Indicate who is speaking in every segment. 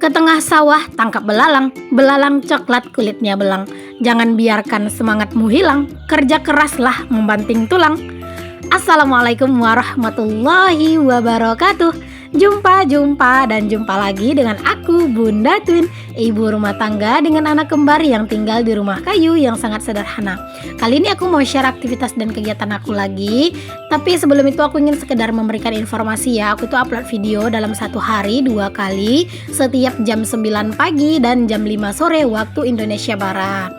Speaker 1: Ke tengah sawah tangkap belalang, belalang coklat kulitnya belang. Jangan biarkan semangatmu hilang, kerja keraslah membanting tulang. Assalamualaikum warahmatullahi wabarakatuh. Jumpa dan jumpa lagi dengan aku Bunda Twin, ibu rumah tangga dengan anak kembar yang tinggal di rumah kayu yang sangat sederhana. Kali ini aku mau share aktivitas dan kegiatan aku lagi. Tapi sebelum itu aku ingin sekedar memberikan informasi ya. Aku tuh upload video dalam satu hari 2 kali, setiap jam 9 pagi dan jam 5 sore waktu Indonesia Barat.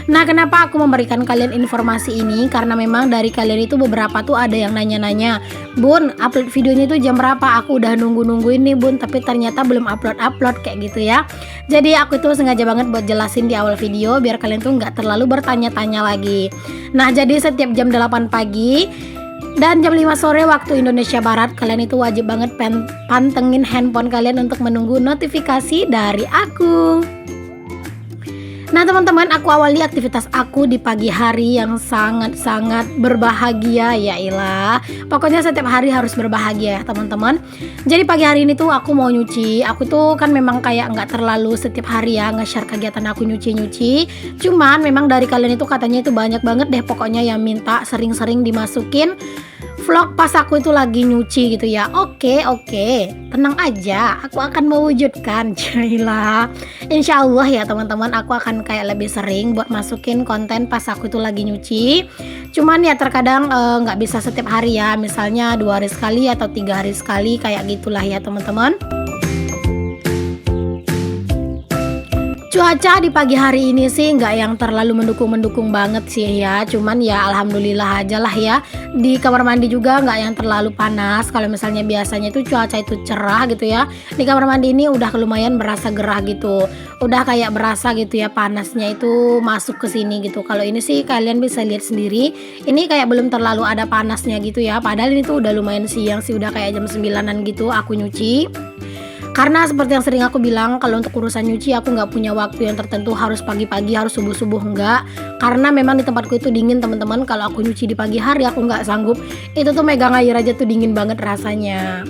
Speaker 1: Nah, kenapa aku memberikan kalian informasi ini? Karena memang dari kalian itu beberapa tuh ada yang nanya-nanya, Bun, upload videonya itu jam berapa? Aku udah nungguin nih Bun, tapi ternyata belum upload kayak gitu ya. Jadi aku tuh sengaja banget buat jelasin di awal video biar kalian tuh nggak terlalu bertanya-tanya lagi. Nah, jadi setiap jam 8 pagi dan jam 5 sore waktu Indonesia Barat, kalian itu wajib banget pantengin handphone kalian untuk menunggu notifikasi dari aku. Nah teman-teman, aku awali aktivitas aku di pagi hari yang sangat-sangat berbahagia. Ya ilah, pokoknya setiap hari harus berbahagia ya teman-teman. Jadi pagi hari ini tuh aku mau nyuci. Aku tuh kan memang kayak nggak terlalu setiap hari ya nge-share kegiatan aku nyuci-nyuci. Cuman memang dari kalian itu katanya itu banyak banget deh pokoknya yang minta sering-sering dimasukin vlog pas aku itu lagi nyuci gitu ya. Oke, tenang aja, aku akan mewujudkan. Jailah, insya Allah ya teman-teman, aku akan kayak lebih sering buat masukin konten pas aku itu lagi nyuci. Cuman ya terkadang nggak bisa setiap hari ya, misalnya 2 hari sekali atau 3 hari sekali kayak gitulah ya teman-teman. Cuaca di pagi hari ini sih nggak yang terlalu mendukung banget sih ya. Cuman ya alhamdulillah aja lah ya. Di kamar mandi juga nggak yang terlalu panas. Kalau misalnya biasanya itu cuaca itu cerah gitu ya, di kamar mandi ini udah lumayan berasa gerah gitu. Udah kayak berasa gitu ya panasnya itu masuk ke sini gitu. Kalau ini sih kalian bisa lihat sendiri, ini kayak belum terlalu ada panasnya gitu ya. Padahal ini tuh udah lumayan siang sih, udah kayak jam 9-an gitu aku nyuci. Karena seperti yang sering aku bilang, kalau untuk urusan nyuci aku nggak punya waktu yang tertentu harus pagi-pagi, harus subuh-subuh, enggak. Karena memang di tempatku itu dingin teman-teman. Kalau aku nyuci di pagi hari aku nggak sanggup. Itu tuh megang air aja tuh dingin banget rasanya.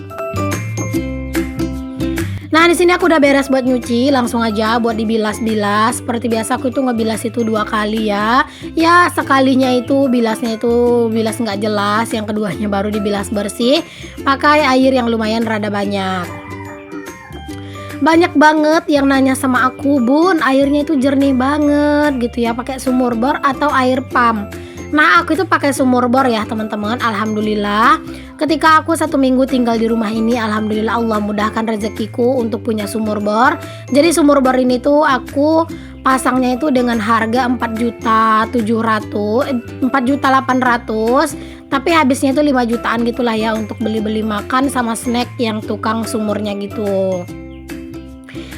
Speaker 1: Nah di sini aku udah beres buat nyuci, langsung aja buat dibilas-bilas. Seperti biasa aku itu ngebilas itu 2 kali ya. Ya sekalinya itu bilasnya itu bilas nggak jelas, yang keduanya baru dibilas bersih pakai air yang lumayan rada banyak. Banyak banget yang nanya sama aku, Bun, airnya itu jernih banget gitu ya, pakai sumur bor atau air pump. Nah aku itu pakai sumur bor ya teman-teman. Alhamdulillah ketika aku 1 minggu tinggal di rumah ini, alhamdulillah Allah mudahkan rezekiku untuk punya sumur bor. Jadi sumur bor ini tuh aku pasangnya itu dengan harga 4.800.000, tapi habisnya itu 5 jutaan gitulah ya untuk beli-beli makan sama snack yang tukang sumurnya gitu.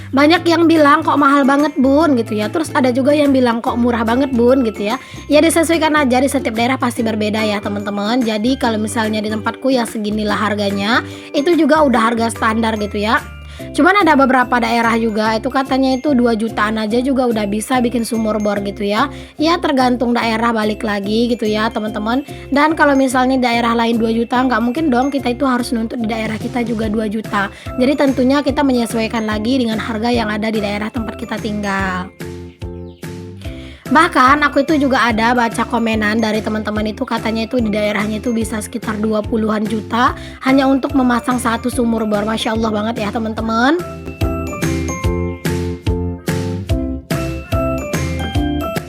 Speaker 1: Banyak yang bilang kok mahal banget Bun gitu ya. Terus ada juga yang bilang kok murah banget Bun gitu ya. Ya disesuaikan aja, di setiap daerah pasti berbeda ya teman-teman. Jadi kalau misalnya di tempatku ya seginilah harganya, itu juga udah harga standar gitu ya. Cuman ada beberapa daerah juga itu katanya itu 2 jutaan aja juga udah bisa bikin sumur bor gitu ya. Ya tergantung daerah, balik lagi gitu ya teman-teman. Dan kalau misalnya daerah lain 2 juta, nggak mungkin dong kita itu harus nuntut di daerah kita juga 2 juta. Jadi tentunya kita menyesuaikan lagi dengan harga yang ada di daerah tempat kita tinggal. Bahkan aku itu juga ada baca komenan dari teman-teman itu, katanya itu di daerahnya itu bisa sekitar 20-an juta hanya untuk memasang 1 sumur bor. Masya Allah banget ya teman-teman.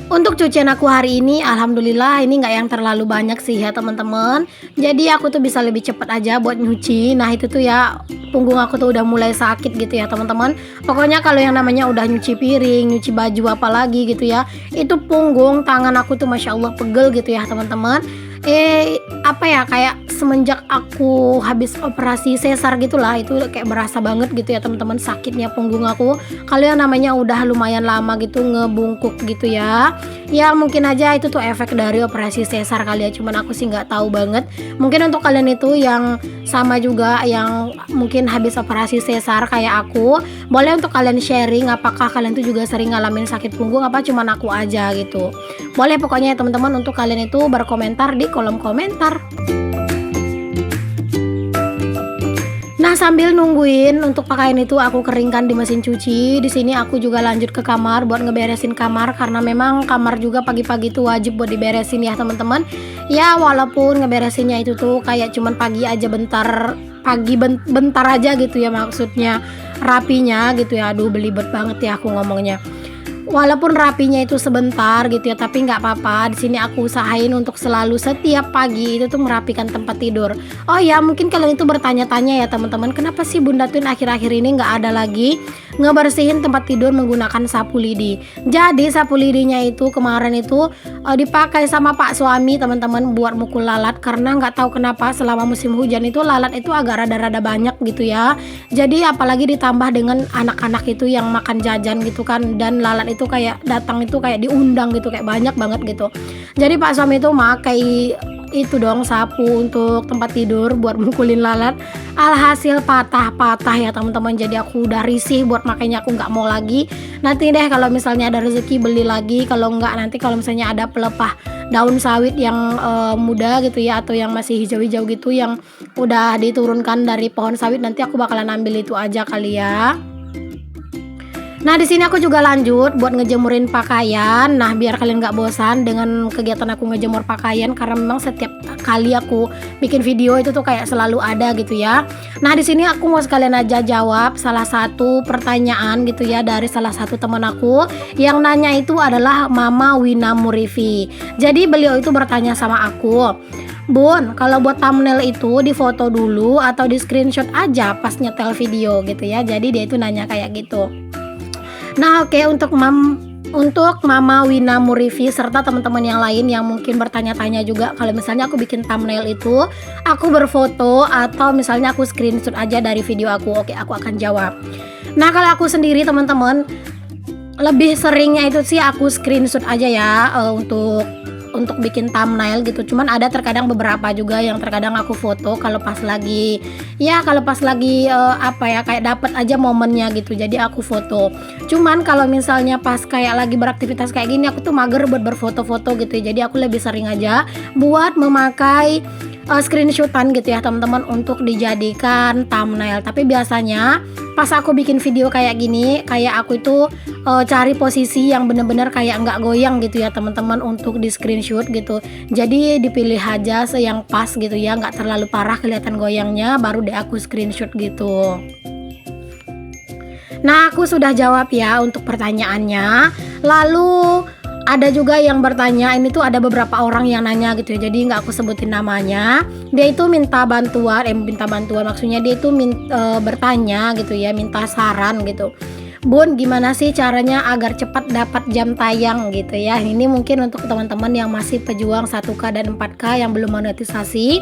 Speaker 1: Untuk cucian aku hari ini alhamdulillah ini nggak yang terlalu banyak sih ya teman-teman. Jadi aku tuh bisa lebih cepat aja buat nyuci. Nah itu tuh ya punggung aku tuh udah mulai sakit gitu ya teman-teman. Pokoknya kalau yang namanya udah nyuci piring, nyuci baju apalagi gitu ya, itu punggung tangan aku tuh Masya Allah pegel gitu ya teman-teman. Apa ya, kayak semenjak aku habis operasi sesar gitulah, itu kayak berasa banget gitu ya teman-teman sakitnya punggung aku. Kalau yang namanya udah lumayan lama gitu ngebungkuk gitu ya, ya mungkin aja itu tuh efek dari operasi sesar kali ya. Cuman aku sih nggak tahu banget. Mungkin untuk kalian itu yang sama juga yang mungkin habis operasi sesar kayak aku, boleh untuk kalian sharing apakah kalian tuh juga sering ngalamin sakit punggung apa cuman aku aja gitu. Boleh pokoknya ya teman-teman untuk kalian itu berkomentar di kolom komentar. Nah Nah, sambil nungguin untuk pakaian itu aku keringkan di mesin cuci. Di sini aku juga lanjut ke kamar buat ngeberesin kamar karena memang kamar juga pagi-pagi itu wajib buat diberesin ya teman-teman. Ya walaupun ngeberesinnya itu tuh kayak cuman pagi aja bentar, bentar aja gitu ya, maksudnya rapinya gitu ya. Aduh belibet banget ya aku ngomongnya. Walaupun rapinya itu sebentar gitu ya, tapi nggak apa-apa. Di sini aku usahain untuk selalu setiap pagi itu tuh merapikan tempat tidur. Oh ya, mungkin kalian itu bertanya-tanya ya teman-teman, kenapa sih Bunda Twin akhir-akhir ini nggak ada lagi ngebersihin tempat tidur menggunakan sapu lidi. Jadi sapu lidinya itu kemarin itu dipakai sama Pak suami teman-teman buat mukul lalat, karena nggak tahu kenapa selama musim hujan itu lalat itu agak rada-rada banyak gitu ya. Jadi apalagi ditambah dengan anak-anak itu yang makan jajan gitu kan, dan lalat itu kayak datang itu kayak diundang gitu, kayak banyak banget gitu. Jadi Pak suami itu pakai itu dong sapu untuk tempat tidur buat mukulin lalat. Alhasil patah-patah ya teman-teman. Jadi aku udah risih buat makanya aku nggak mau lagi. Nanti deh kalau misalnya ada rezeki beli lagi, kalau nggak nanti kalau misalnya ada pelepah daun sawit yang muda gitu ya, atau yang masih hijau-hijau gitu yang udah diturunkan dari pohon sawit, nanti aku bakalan ambil itu aja kali ya. Nah di sini aku juga lanjut buat ngejemurin pakaian. Nah biar kalian nggak bosan dengan kegiatan aku ngejemur pakaian, karena memang setiap kali aku bikin video itu tuh kayak selalu ada gitu ya. Nah di sini aku mau sekalian aja jawab salah satu pertanyaan gitu ya dari salah satu teman aku yang nanya. Itu adalah Mama Wina Murifi. Jadi beliau itu bertanya sama aku, Bun, kalau buat thumbnail itu difoto dulu atau di screenshot aja pas nyetel video gitu ya. Jadi dia itu nanya kayak gitu. Nah oke, untuk Mama Wina Murifi serta teman-teman yang lain yang mungkin bertanya-tanya juga, kalau misalnya aku bikin thumbnail itu aku berfoto atau misalnya aku screenshot aja dari video aku, oke aku akan jawab. Nah kalau aku sendiri teman-teman, lebih seringnya itu sih aku screenshot aja ya untuk bikin thumbnail gitu. Cuman ada terkadang beberapa juga yang terkadang aku foto kalau pas lagi apa ya, kayak dapat aja momennya gitu, jadi aku foto. Cuman kalau misalnya pas kayak lagi beraktivitas kayak gini, aku tuh mager buat berfoto-foto gitu ya. Jadi aku lebih sering aja buat memakai screenshotan gitu ya teman-teman untuk dijadikan thumbnail. Tapi biasanya pas aku bikin video kayak gini, kayak aku itu cari posisi yang bener-bener kayak nggak goyang gitu ya teman-teman untuk di screenshot gitu. Jadi dipilih aja yang pas gitu ya, nggak terlalu parah kelihatan goyangnya, baru deh aku screenshot gitu. Nah aku sudah jawab ya untuk pertanyaannya. Lalu ada juga yang bertanya, ini tuh ada beberapa orang yang nanya gitu ya, jadi nggak aku sebutin namanya. Dia itu minta bantuan maksudnya dia itu bertanya gitu ya, minta saran gitu. Bun, gimana sih caranya agar cepat dapat jam tayang gitu ya. Ini mungkin untuk teman-teman yang masih pejuang 1K dan 4K yang belum monetisasi.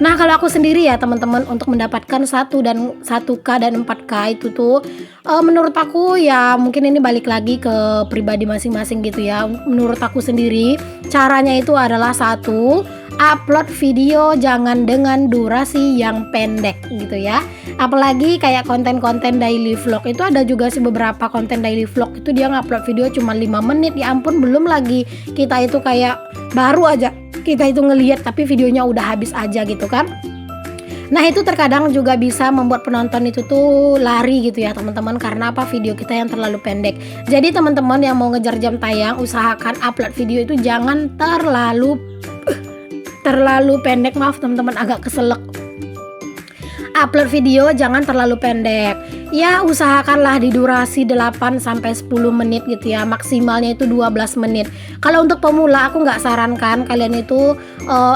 Speaker 1: Nah kalau aku sendiri ya teman-teman, untuk mendapatkan 1K dan 4K itu tuh menurut aku ya, mungkin ini balik lagi ke pribadi masing-masing gitu ya. Menurut aku sendiri caranya itu adalah satu, upload video jangan dengan durasi yang pendek gitu ya. Apalagi kayak konten-konten daily vlog itu, ada juga sih beberapa konten daily vlog itu dia ngupload video cuma 5 menit. Ya ampun, belum lagi kita itu kayak baru aja kita itu ngelihat tapi videonya udah habis aja gitu kan. Nah itu terkadang juga bisa membuat penonton itu tuh lari gitu ya teman-teman, karena apa, video kita yang terlalu pendek. Jadi teman-teman yang mau ngejar jam tayang, usahakan upload video itu jangan terlalu pendek. Maaf teman-teman, agak keselak. Upload video jangan terlalu pendek. Ya usahakanlah di durasi 8-10 menit gitu ya, maksimalnya itu 12 menit. Kalau untuk pemula aku nggak sarankan kalian itu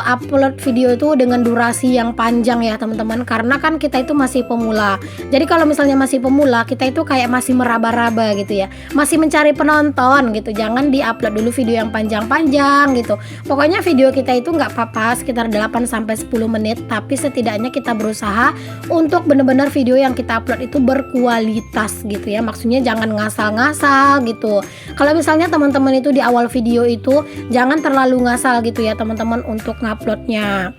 Speaker 1: upload video itu dengan durasi yang panjang ya teman-teman, karena kan kita itu masih pemula. Jadi kalau misalnya masih pemula, kita itu kayak masih meraba-raba gitu ya, masih mencari penonton gitu. Jangan di-upload dulu video yang panjang-panjang gitu. Pokoknya video kita itu nggak apa-apa sekitar 8-10 menit, tapi setidaknya kita berusaha untuk benar-benar video yang kita upload itu berkualitas gitu ya. Maksudnya jangan ngasal-ngasal gitu. Kalau misalnya teman-teman itu di awal video itu jangan terlalu ngasal gitu ya teman-teman untuk nguploadnya.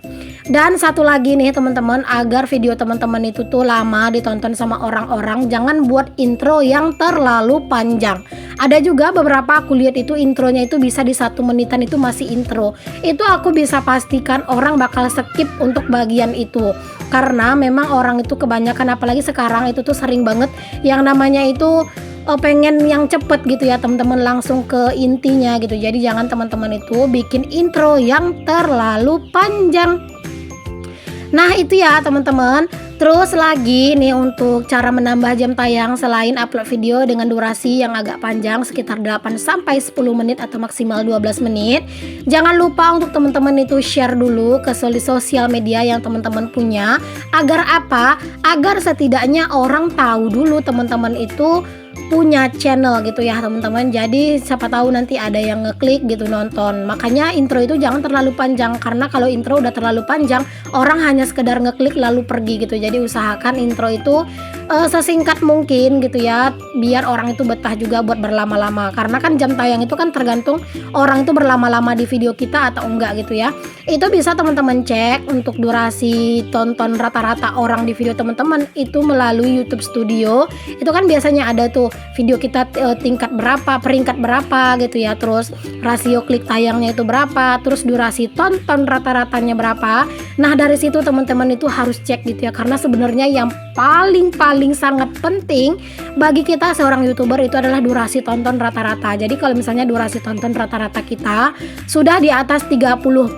Speaker 1: Dan satu lagi nih teman-teman, agar video teman-teman itu tuh lama ditonton sama orang-orang, jangan buat intro yang terlalu panjang. Ada juga beberapa aku lihat itu intronya itu bisa di 1 menitan itu masih intro. Itu aku bisa pastikan orang bakal skip untuk bagian itu. karena memang orang itu kebanyakan, apalagi sekarang itu tuh sering banget yang namanya itu pengen yang cepet gitu ya teman-teman, langsung ke intinya gitu. Jadi jangan teman-teman itu bikin intro yang terlalu panjang. Nah itu ya teman-teman. Terus lagi nih untuk cara menambah jam tayang, selain upload video dengan durasi yang agak panjang sekitar 8 sampai 10 menit atau maksimal 12 menit, jangan lupa untuk teman-teman itu share dulu ke sosial media yang teman-teman punya. Agar apa? Agar setidaknya orang tahu dulu teman-teman itu punya channel gitu ya teman-teman. Jadi siapa tahu nanti ada yang ngeklik gitu nonton. Makanya intro itu jangan terlalu panjang, karena kalau intro udah terlalu panjang orang hanya sekedar ngeklik lalu pergi gitu. Jadi usahakan intro itu sesingkat mungkin gitu ya, biar orang itu betah juga buat berlama-lama. Karena kan jam tayang itu kan tergantung orang itu berlama-lama di video kita atau enggak gitu ya. Itu bisa teman-teman cek untuk durasi tonton rata-rata orang di video teman-teman itu melalui YouTube Studio. Itu kan biasanya ada tuh video kita tingkat berapa, peringkat berapa gitu ya, terus rasio klik tayangnya itu berapa, terus durasi tonton rata-ratanya berapa. Nah dari situ teman-teman itu harus cek gitu ya, karena sebenarnya yang paling sangat penting bagi kita seorang YouTuber itu adalah durasi tonton rata-rata. Jadi kalau misalnya durasi tonton rata-rata kita sudah di atas 30%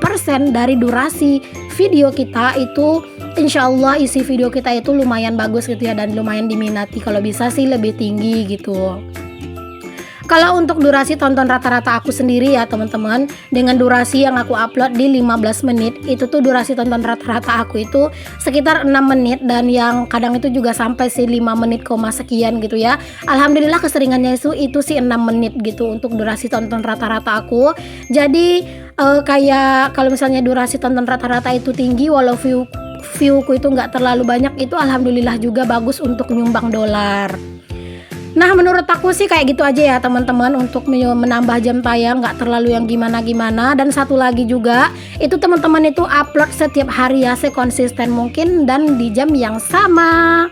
Speaker 1: dari durasi video kita, itu insya Allah isi video kita itu lumayan bagus gitu ya, dan lumayan diminati. Kalau bisa sih lebih tinggi gitu. Kalau untuk durasi tonton rata-rata aku sendiri ya teman-teman, dengan durasi yang aku upload di 15 menit, itu tuh durasi tonton rata-rata aku itu sekitar 6 menit, dan yang kadang itu juga sampai sih 5 menit koma sekian gitu ya. Alhamdulillah keseringannya itu sih 6 menit gitu untuk durasi tonton rata-rata aku. Jadi kayak kalau misalnya durasi tonton rata-rata itu tinggi, walau viewku itu nggak terlalu banyak, itu alhamdulillah juga bagus untuk nyumbang dolar. Nah menurut aku sih kayak gitu aja ya teman-teman untuk menambah jam tayang, nggak terlalu yang gimana-gimana. Dan satu lagi juga, itu teman-teman itu upload setiap hari ya, sekonsisten mungkin dan di jam yang sama.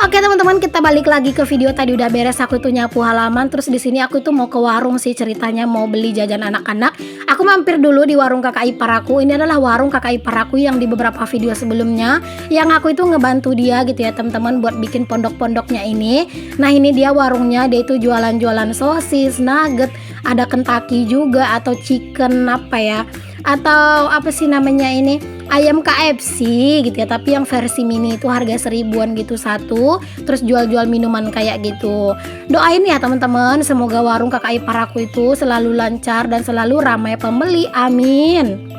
Speaker 1: Oke teman-teman, kita balik lagi ke video. Tadi udah beres aku tuh nyapu halaman, terus di sini aku tuh mau ke warung sih ceritanya, mau beli jajan anak-anak. Aku mampir dulu di warung kakak ipar aku. Ini adalah warung kakak ipar aku yang di beberapa video sebelumnya yang aku itu ngebantu dia gitu ya teman-teman buat bikin pondok-pondoknya ini. Nah ini dia warungnya, dia itu jualan-jualan sosis, nugget, ada Kentucky juga, atau chicken apa ya, atau apa sih namanya ini, ayam KFC gitu ya, tapi yang versi mini itu harga 1000-an gitu satu. Terus jual-jual minuman kayak gitu. Doain ya teman-teman, semoga warung kakak ipar aku itu selalu lancar dan selalu ramai pembeli, amin.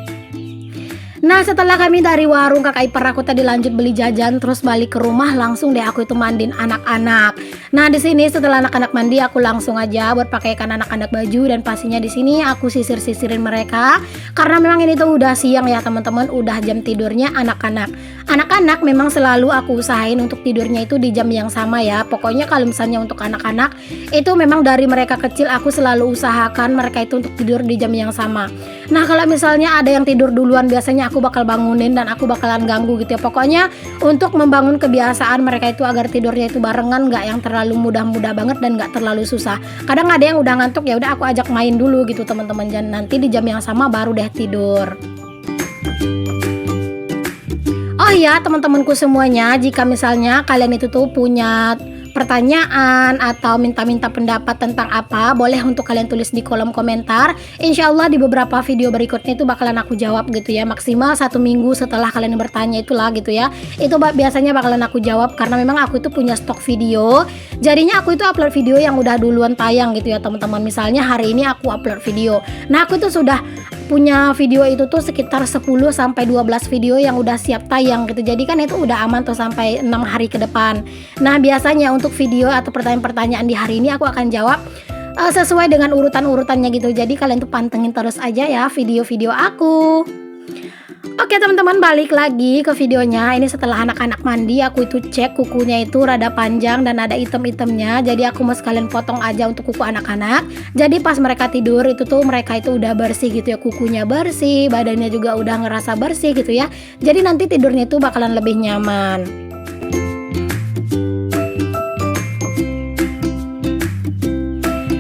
Speaker 1: Nah setelah kami dari warung kakak ipar aku tadi lanjut beli jajan, terus balik ke rumah, langsung deh aku itu mandiin anak-anak. Nah di sini setelah anak-anak mandi, aku langsung aja buat pakaikan anak-anak baju, dan pastinya di sini aku sisir-sisirin mereka karena memang ini tuh udah siang ya teman-teman, udah jam tidurnya anak-anak. Anak-anak memang selalu aku usahain untuk tidurnya itu di jam yang sama ya. Pokoknya kalau misalnya untuk anak-anak itu memang dari mereka kecil aku selalu usahakan mereka itu untuk tidur di jam yang sama. Nah kalau misalnya ada yang tidur duluan, biasanya aku bakal bangunin dan aku bakalan ganggu gitu ya. Pokoknya untuk membangun kebiasaan mereka itu agar tidurnya itu barengan, nggak yang terlalu mudah-mudah banget dan nggak terlalu susah. Kadang ada yang udah ngantuk, ya udah aku ajak main dulu gitu teman-teman, dan nanti di jam yang sama baru deh tidur. Oh ya teman-temanku semuanya, jika misalnya kalian itu tuh punya pertanyaan atau minta-minta pendapat tentang apa, boleh untuk kalian tulis di kolom komentar. Insya Allah di beberapa video berikutnya itu bakalan aku jawab gitu ya, maksimal 1 minggu setelah kalian bertanya itulah gitu ya. Itu biasanya bakalan aku jawab karena memang aku itu punya stok video. Jadinya aku itu upload video yang udah duluan tayang gitu ya teman-teman. Misalnya hari ini aku upload video, nah aku tuh sudah punya video itu tuh sekitar 10 sampai 12 video yang udah siap tayang gitu. Jadi kan itu udah aman tuh sampai 6 hari ke depan. Nah biasanya untuk video atau pertanyaan-pertanyaan di hari ini aku akan jawab sesuai dengan urutan-urutannya gitu. Jadi kalian tuh pantengin terus aja ya video-video aku. Oke teman-teman, balik lagi ke videonya. Ini setelah anak-anak mandi, aku itu cek kukunya itu rada panjang dan ada item-itemnya. Jadi aku mau sekalian potong aja untuk kuku anak-anak. Jadi pas mereka tidur itu tuh mereka itu udah bersih gitu ya, kukunya bersih, badannya juga udah ngerasa bersih gitu ya. Jadi nanti tidurnya itu bakalan lebih nyaman.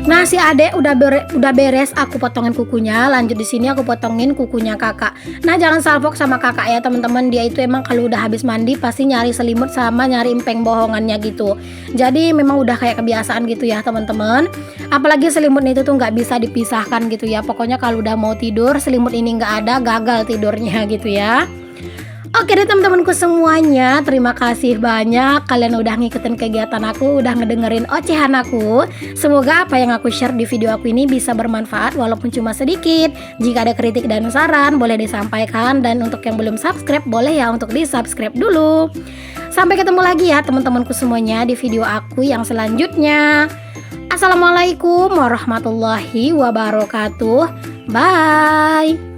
Speaker 1: Nah, si adek udah beres aku potongin kukunya. Lanjut di sini aku potongin kukunya kakak. Nah, jangan salfok sama kakak ya teman-teman. Dia itu emang kalau udah habis mandi pasti nyari selimut sama nyari empeng bohongannya gitu. Jadi memang udah kayak kebiasaan gitu ya teman-teman. Apalagi selimut itu tuh nggak bisa dipisahkan gitu ya. Pokoknya kalau udah mau tidur selimut ini nggak ada, gagal tidurnya gitu ya. Oke deh teman-temanku semuanya, terima kasih banyak kalian udah ngikutin kegiatan aku, udah ngedengerin ocehan aku. Semoga apa yang aku share di video aku ini bisa bermanfaat walaupun cuma sedikit. Jika ada kritik dan saran boleh disampaikan, dan untuk yang belum subscribe boleh ya untuk di subscribe dulu. Sampai ketemu lagi ya teman-temanku semuanya di video aku yang selanjutnya. Assalamualaikum warahmatullahi wabarakatuh. Bye.